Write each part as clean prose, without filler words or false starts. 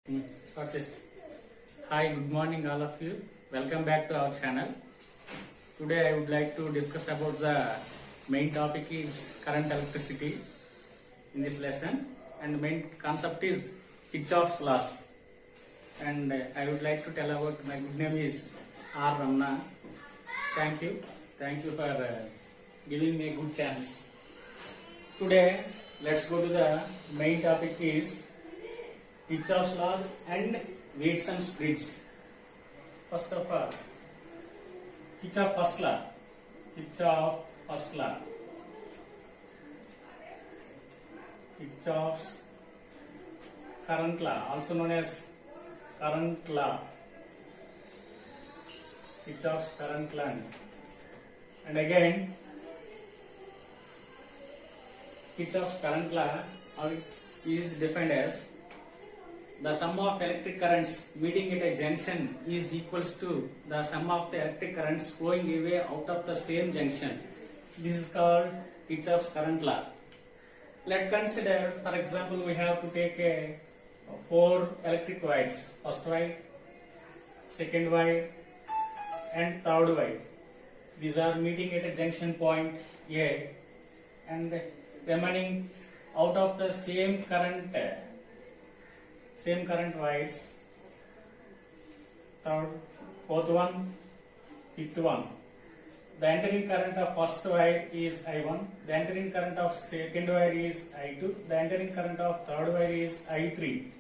Okay. Hi, good morning all of you. Welcome back to our channel. Today I would like to discuss about the main topic is current electricity in this lesson, and the main concept is Kirchhoff'S laws. And I would like to tell about my good name is R. Ramna. Thank you for giving me a good chance. Today let's go to the main topic is Kirchhoff's laws and weights and spreads. First of all, Kirchhoff's first law. Kirchhoff's law. Kirchhoff's current law, also known as current law. Kirchhoff's current law. And again, Kirchhoff's current law is defined as the sum of electric currents meeting at a junction is equals to the sum of the electric currents flowing away out of the same junction. This is called Kirchhoff's current law. Let's consider, for example, we have to take a 4 electric wires. First wire, second wire, and third wire. These are meeting at a junction point A and remaining out of the same current wires, third, fourth one, fifth one. The entering current of first wire is I1, the entering current of second wire is I2, the entering current of third wire is I3.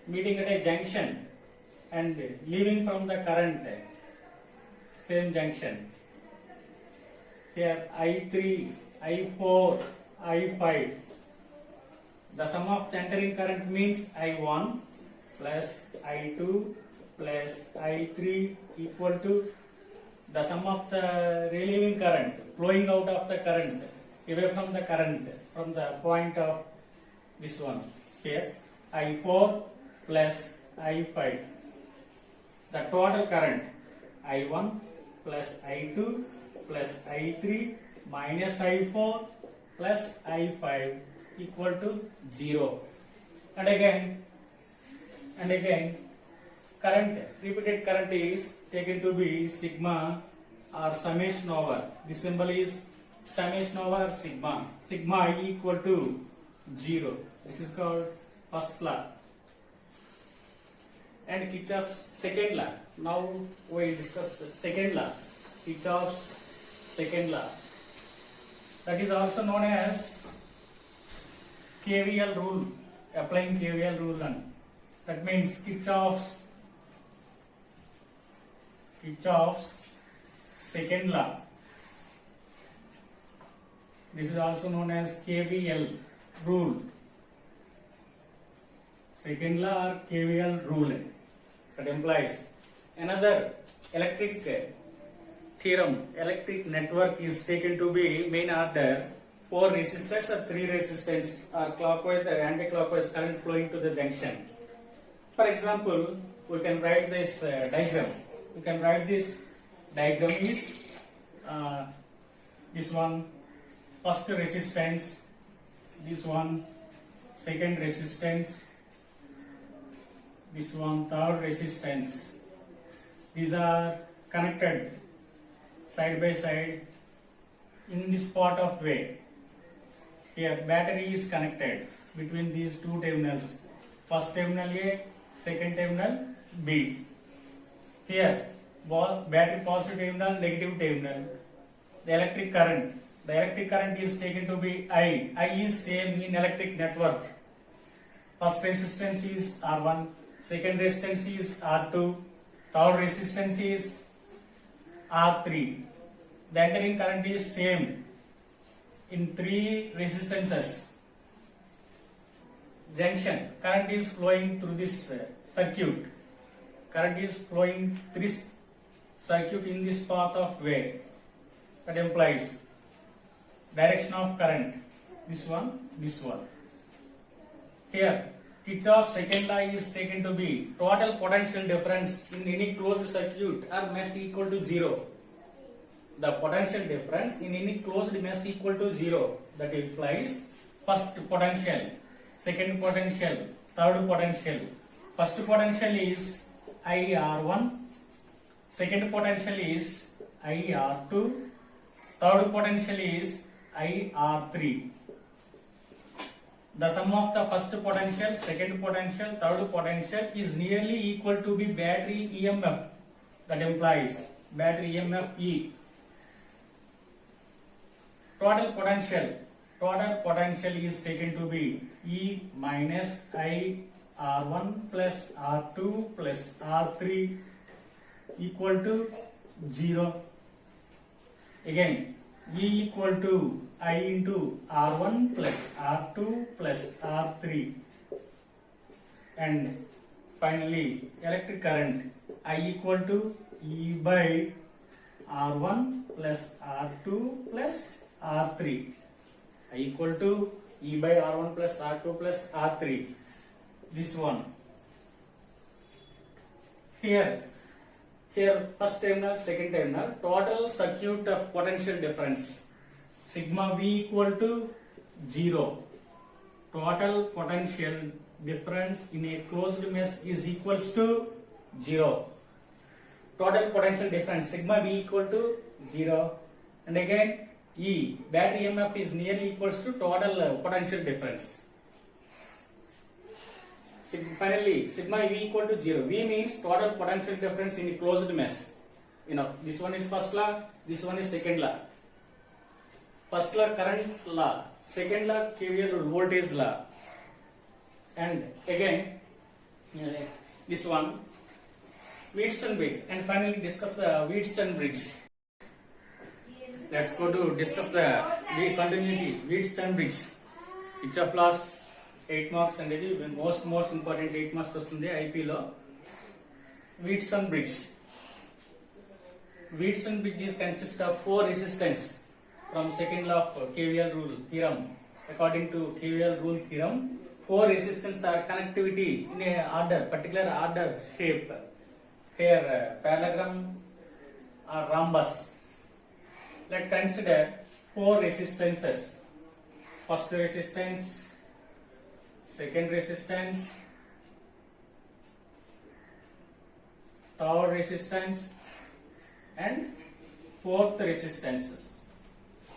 Meeting at a junction and leaving from the current same junction. Here I3, I4, I5. The sum of the entering current means I1 plus I2 plus I3 equal to the sum of the relieving current flowing out of the current away from the current from the point of this one. Here I4 plus I5. The total current I1 plus I2 plus I3 minus I4 plus I5 equal to 0. And again current, repeated current is taken to be sigma or summation over. The symbol is summation over sigma. Sigma equal to 0. This is called first law. And Kirchhoff's second law. Now we discuss the second law. Kirchhoff's second law. That is also known as Kvl rule, applying Kvl rule, and that means Kirchhoff's second law. This is also known as Kvl rule. Second law or Kvl rule. That implies another electric theorem, electric network is taken to be main order 4 resistors or 3 resistors or clockwise or anti-clockwise current flowing to the junction. For example, we can write this diagram. We can write this diagram is this one first resistance, this one second resistance, this one third resistance. These are connected side by side in this part of way. Here battery is connected between these two terminals, first terminal A, second terminal B. Here battery positive terminal, negative terminal. The electric current is taken to be I. I is same in electric network. First resistance is R1, second resistance is R2, third resistance is R3. The entering current is same in 3 resistances. Junction, current is flowing through this circuit. Current is flowing through this circuit in this path of way. That implies direction of current. This one. Here, Kirchhoff's second law is taken to be total potential difference in any closed circuit or mesh equal to 0. The potential difference in any closed mesh equal to 0. That implies first potential, second potential, third potential, First potential is IR1, second potential is IR2, third potential is IR3. The sum of the first potential, second potential, third potential is nearly equal to the battery EMF. That implies battery EMF E. Total potential is taken to be E minus I R1 plus R2 plus R3 equal to 0. Again, E equal to I into R1 plus R2 plus R3. And finally, electric current I equal to E by R1 plus R2 plus R3. I equal to E by R1 plus R2 plus R3. This one. Here first terminal, second terminal, total circuit of potential difference. Sigma V equal to 0. Total potential difference in a closed mesh is equals to 0. Total potential difference sigma V equal to 0. And again E, battery EMF is nearly equals to total potential difference. Finally, sigma V equal to 0. V means total potential difference in a closed mesh. This one is first law, this one is second law. First law current law, second law Kvl Rule voltage law. And again, this one, Wheatstone bridge. And finally discuss the Wheatstone bridge. Let's go to discuss the continuity Wheatstone bridge. Kirchhoff's laws 8 marks and most important 8 marks vastundi IP lo. Wheatstone bridge. Wheatstone bridge is consist of 4 resistance from second law of Kvl Rule theorem. According to Kvl Rule theorem, 4 resistance are connectivity in a order, particular order shape. Here parallelogram or rhombus. Let's consider 4 resistances. First resistance, second resistance, third resistance, and fourth resistances.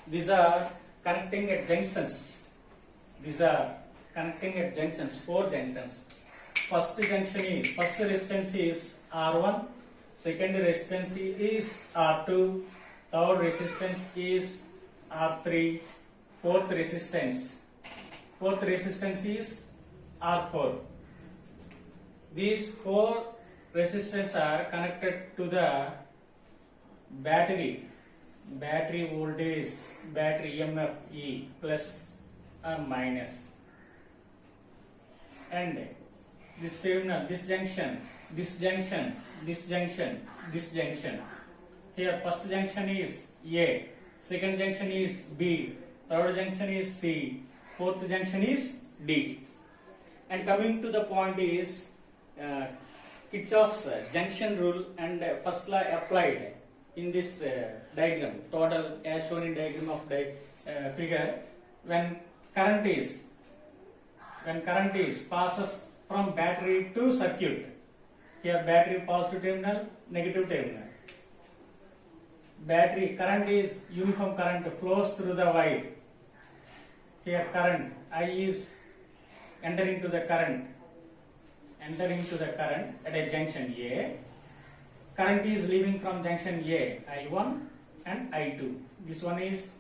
These are connecting at junctions. 4 junctions. First resistance is R1, second resistance is R2, third resistance is R3, fourth resistance is R4. These 4 resistors are connected to the battery voltage, battery EMF E plus or minus. And this terminal, this junction. Here first junction is A, second junction is B, third junction is C, fourth junction is D. And coming to the point is Kirchhoff's junction rule and first law applied in this diagram, total as shown in diagram of figure. When current is passes from battery to circuit. Here battery positive terminal, negative terminal. Battery current is uniform current flows through the wire. Here current I is entering to the current at a junction A. Current is leaving from junction A, I1 and I2. This one is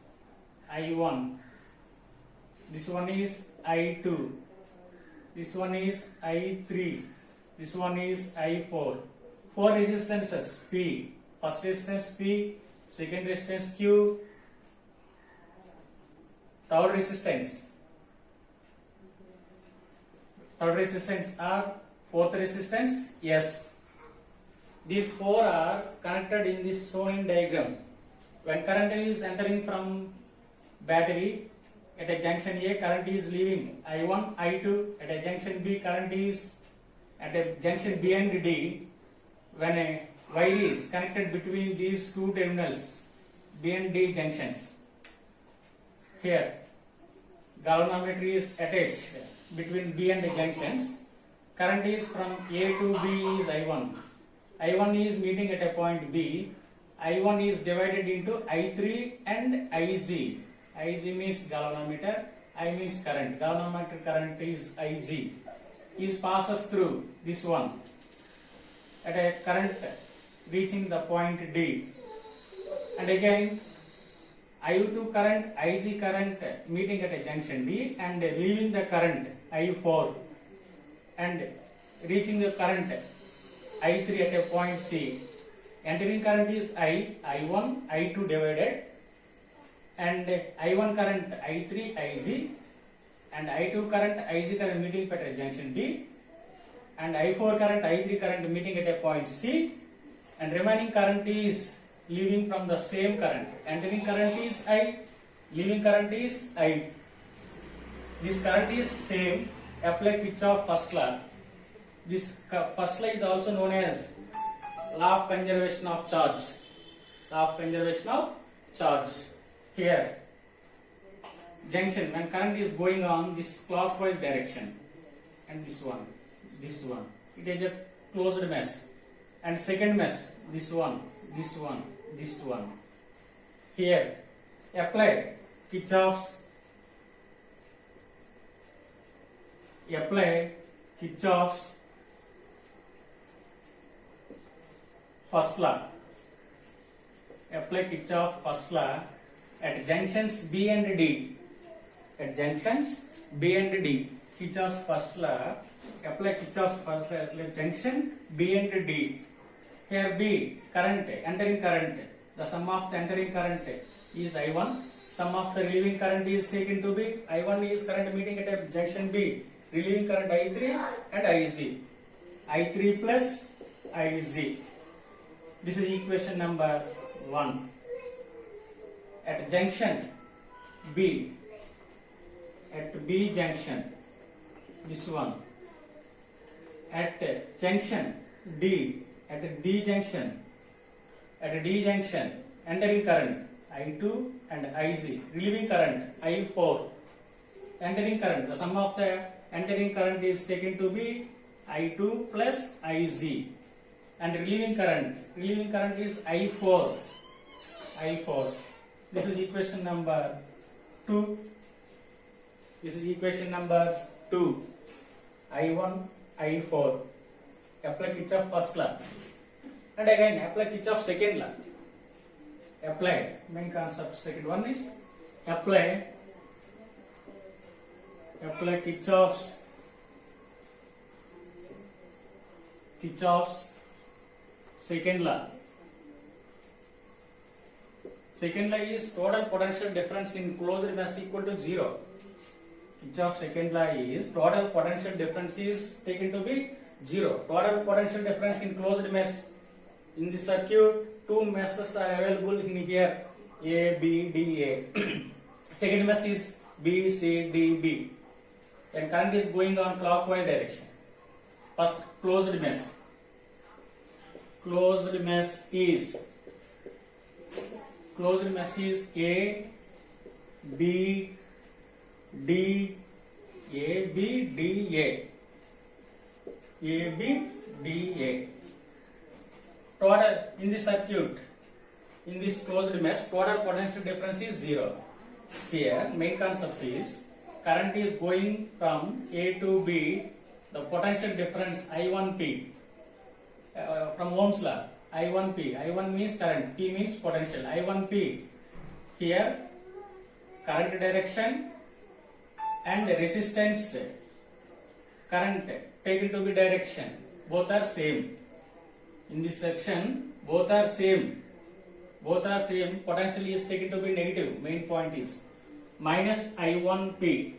I1. This one is I2. This one is I3. This one is I4. 4 resistances P. First resistance P, second resistance Q, third resistance R, fourth resistance S. These 4 are connected in this shown diagram. When current is entering from battery at a junction A, current is leaving I1, I2. At a junction B, current is at a junction B and D. When a wire is connected between these 2 terminals, B and D junctions. Here, galvanometer is attached between B and D junctions. current is from A to B is I1. I1 is meeting at a point B. I1 is divided into I3 and Ig. Ig means galvanometer, I means current. Galvanometer current is Ig. Is passes through this one at a current reaching the point D. And again I2 current, Ig current meeting at a junction D and leaving the current I4 and reaching the current I3 at a point C. Entering current is I1, I2 divided, and I1 current I3, Ig, and I2 current, Ig current meeting at a junction D, and I4 current, I3 current meeting at a point C, and remaining current is leaving from the same current. Entering current is I, leaving current is I. This current is same. Apply Kirchhoff's first law. This first law is also known as law of conservation of charge. Law of conservation of charge. Here, junction, when current is going on this clockwise direction, and this one, it is a closed mesh. And second mesh, this one. Here, apply Kirchhoff's first law. Apply Kirchhoff's first law at junctions B and D. At junctions B and D. Kirchhoff's first law. Apply Kirchhoff's first law at junction B and D. Here B, current, entering current. The sum of the entering current is I1. Sum of the relieving current is taken to be I1 is current meeting at a junction B. Relieving current I3 and Ig. I3 plus Ig. This is equation number 1. At junction B, at B junction, this one. At junction D, at D junction, entering current I2 and Ig, relieving current I4, entering current, the sum of the entering current is taken to be I2 plus Ig, and relieving current is I4. This is equation number 2. I1, I4. Apply Kirchhoff's first law. And again apply Kirchhoff's second law. Apply main concept. Second one is apply Kirchhoff's second law. Second law is total potential difference in closed mesh equal to 0. Kirchhoff's second law is total potential difference is taken to be 0. Total potential difference in closed mesh. In the circuit, two meshes are available in here, A, B, D, A. Second mesh is B, C, D, B. And current is going on clockwise direction. First closed mesh. Closed mesh is A, B, D, A, B, D, A. A, B, D, A. Total in the circuit, in this closed mesh, total potential difference is 0. Here, main concept is current is going from A to B. The potential difference I1P from Ohm's law. I1P. I1 means current. P means potential. I1P. Here, current direction and resistance current taken to be direction. Both are same. In this section, both are same. Potential is taken to be negative. Main point is minus I1P.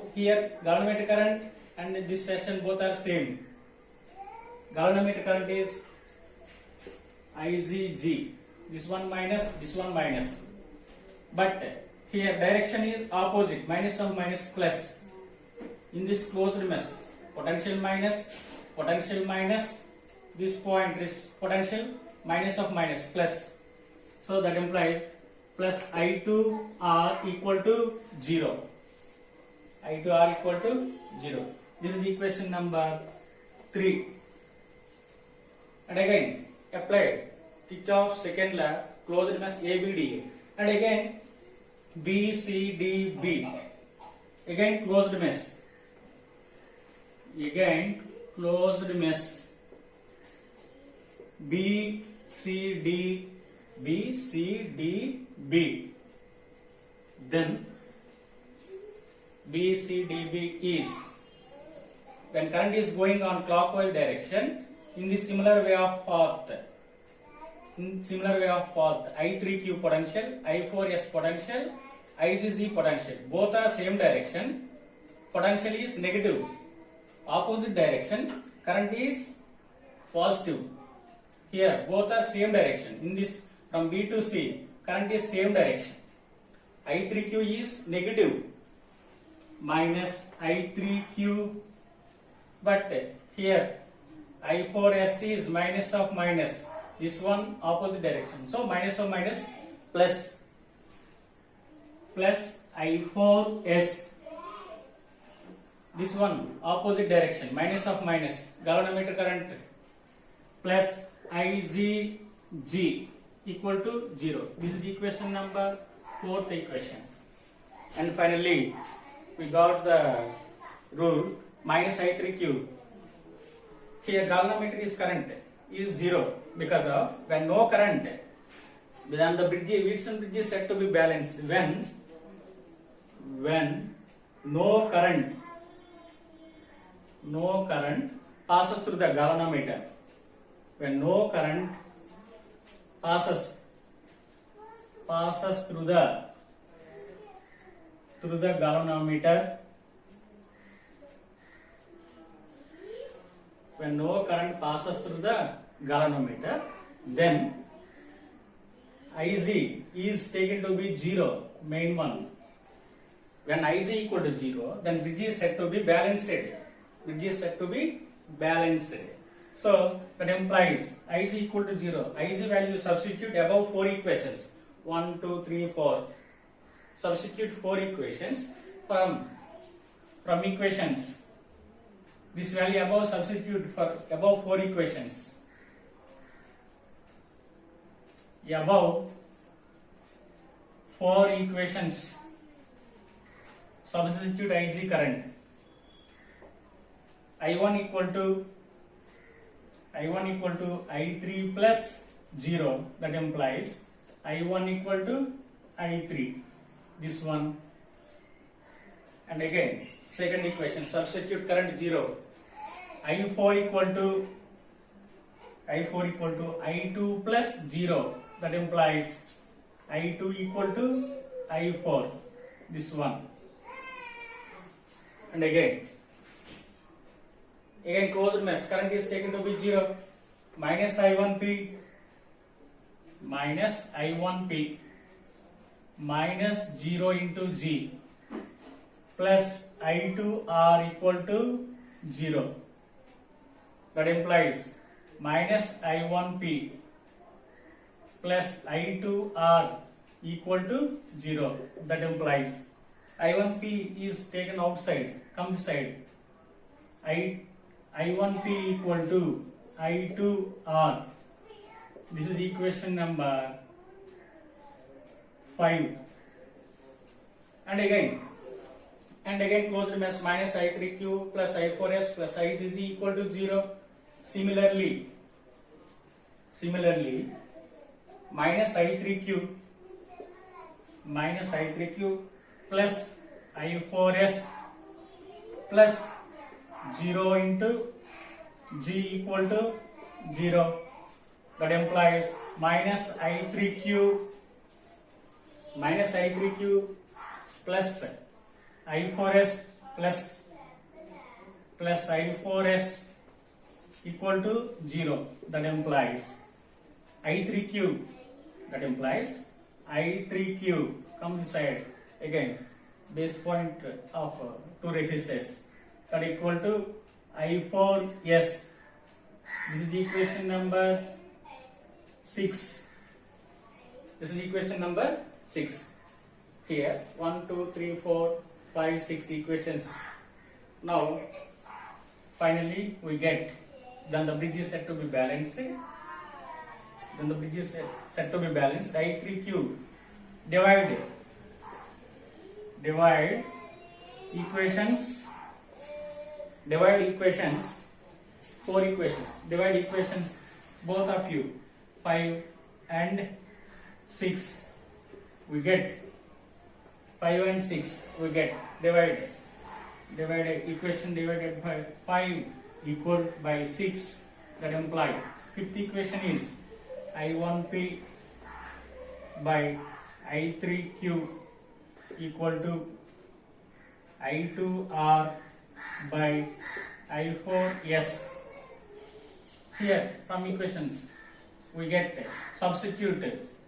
Here galvanometer current and this section both are same. Galvanometer current is IgG. This one minus. But here direction is opposite. Minus of minus plus. In this closed mesh, potential minus. This point is potential minus of minus plus. So that implies plus I2 are equal to 0. I to R equal to 0. This is equation number 3. And again apply Kirchhoff's second law, closed mesh ABDA, and again BCDB, again closed mesh, again closed mesh BCDB, then BCDB is when current is going on clockwise direction in the similar way of path. I3Q potential, I4S potential, IGG potential, both are same direction. Potential is negative. Opposite direction, current is positive. Here both are same direction. In this from B to C, current is same direction. I3Q is negative minus I3Q, but here I4S is minus of minus. This one opposite direction. So minus of minus plus I4S. This one opposite direction. Minus of minus. Galvanometer current plus IGG equal to 0. This is equation number 4th equation. And finally, we got the rule minus I3Q. Here galvanometer is current is 0 because of when no current, then the Wilson bridge is said to be balanced when no current passes through the galvanometer. When no current passes through the galvanometer, when no current passes through the galvanometer, then Ig is taken to be 0, main one. When Ig equal to 0, then bridge is said to be balanced. So that implies Ig equal to 0. Ig value substitute above 4 equations. 1, 2, 3, 4. Substitute 4 equations from equations. This value above substitute for above 4 equations. Above 4 equations, substitute Ig current. I1 equal to I3 plus 0. That implies I1 equal to I3. This one. And again, second equation, substitute current 0. I4 equal to I2 plus 0. That implies I2 equal to I4. This one. And again closed mesh, current is taken to be 0. Minus I1P minus 0 into G plus I2R equal to 0. That implies minus I1P plus I2R equal to 0. That implies I1P is taken outside, come this side. I1P equal to I2R. This is equation number 5. And again closed mesh minus I3Q plus I4S plus IGG equal to 0. Similarly minus I3Q plus I4S plus 0 into G equal to 0. That implies minus I3Q plus I4S plus I4S equal to 0. That implies I3Q. Come inside again. Base point of two resistors. That equal to I4S. This is equation number 6. Here 1, 2, 3, 4, 5, 6 equations. Now, finally we get, then the bridge is said to be balanced. Then the bridge is said to be balanced. I3 cube. Divide equations. Divide equations. 4 equations. Divide equations, both of you. 5 and 6. We get 5 and 6. We get divide equation divided by 5 equal by 6. That implies fifth equation is I1P by I3Q equal to I2R by I4S. Here from equations we get substitute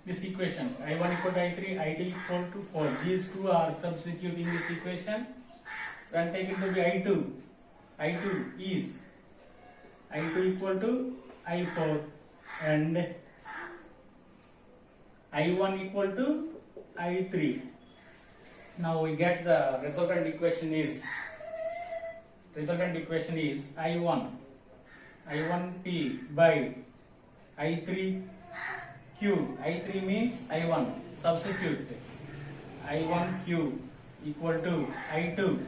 these equations. I1 equal to I3, I2 equal to 4. These two are substituting this equation. Then take it to be I2. I2 is I2 equal to I4 and I1 equal to I3. Now we get the resultant equation is I1P by I3Q. I3 means I1. Substitute I1Q equal to I2.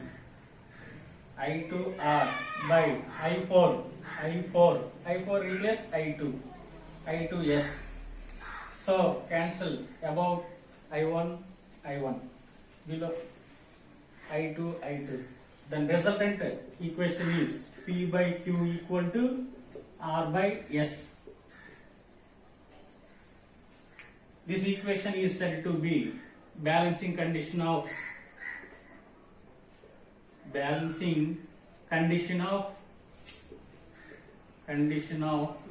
I2R by I4. I4 replace I2. I2S. So cancel above I1. Below I2. Then resultant equation is P by Q equal to R by S. This equation is said to be balancing condition of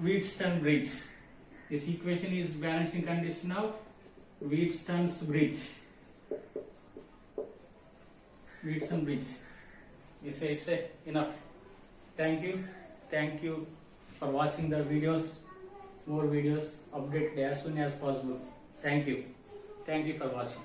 Wheatstone bridge. This equation is balancing condition of Wheatstone's bridge. Wheatstone bridge. This is enough. Thank you for watching the videos. More videos updated as soon as possible. Thank you for watching.